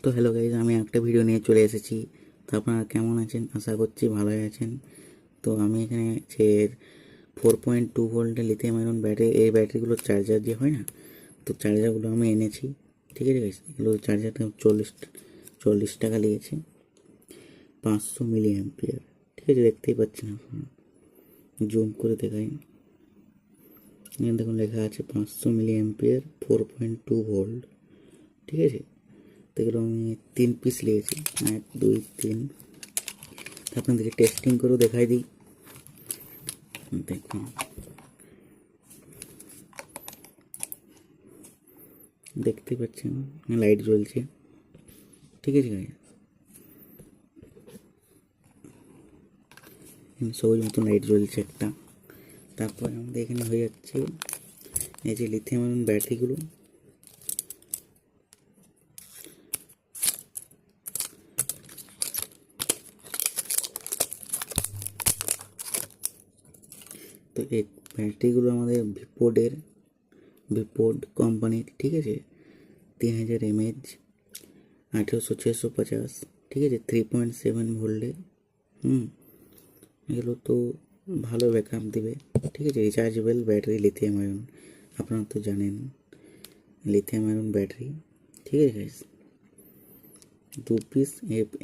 তো hello guys, আমি একটা ভিডিও নিয়ে চলে এসেছি। তো আপনারা কেমন আছেন? আশা করছি ভালোই আছেন। তো আমি এখানে যে 4.2 ভোল্টের লিথিয়াম আয়রন ব্যাটারি, এই ব্যাটারিগুলোর চার্জার যে হয় না, তো চার্জারগুলো আমি এনেছি। ঠিক আছে গাইজ, এগুলো চার্জারটা 40 টাকা লেগেছে। 500 মিলি অ্যাম্পিয়ার। ঠিক আছে, দেখতেই পাচ্ছেন আপনারা, জুম করে দেখাই। এখানে দেখুন লেখা আছে 500 মিলি অ্যাম্পিয়ার, 4.2 ভোল্ট। ঠিক আছে, তো এগুলো আমি 3 পিস নিয়েছি, 1 2 3। আপনাদেরকে টেস্টিং করেও দেখাই দিই। দেখুন, দেখতে পাচ্ছেন লাইট জ্বলছে। ঠিক আছে গাইজ, সবুজ মতন লাইট জ্বলছে একটা। তারপরে আমাদের এখানে হয়ে যাচ্ছে এই যে লিথিয়াম আয়রন ব্যাটারিগুলো। তো এই ব্যাটারিগুলো আমাদের ভিপোর্ড কোম্পানির। ঠিক আছে, 3000 mAh, 18650। ঠিক আছে, 3.7 ভোল্টের। এগুলো তো ভালো ব্যাকআপ দেবে। ঠিক আছে, রিচার্জেবল ব্যাটারি লিথিয়াম আয়রন, আপনারা তো জানেন লিথিয়াম আয়রন ব্যাটারি। ঠিক আছে গাইস, 2 পিস।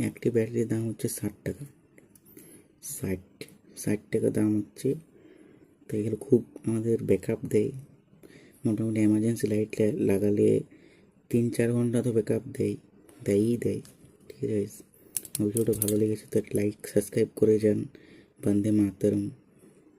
একটি ব্যাটারির দাম হচ্ছে 60 টাকা, 60 টাকা দাম হচ্ছে। তো এগুলো খুব আমাদের ব্যাকআপ দেয়। মোটামুটি এমার্জেন্সি লাইট লাগালে 3-4 ঘন্টা তো ব্যাকআপ দেয়ই। ঠিক আছে গাইস, ভিডিওটা ভালো লেগেছে তো একটা লাইক সাবস্ক্রাইব করে যান। বন্দে মাতরম।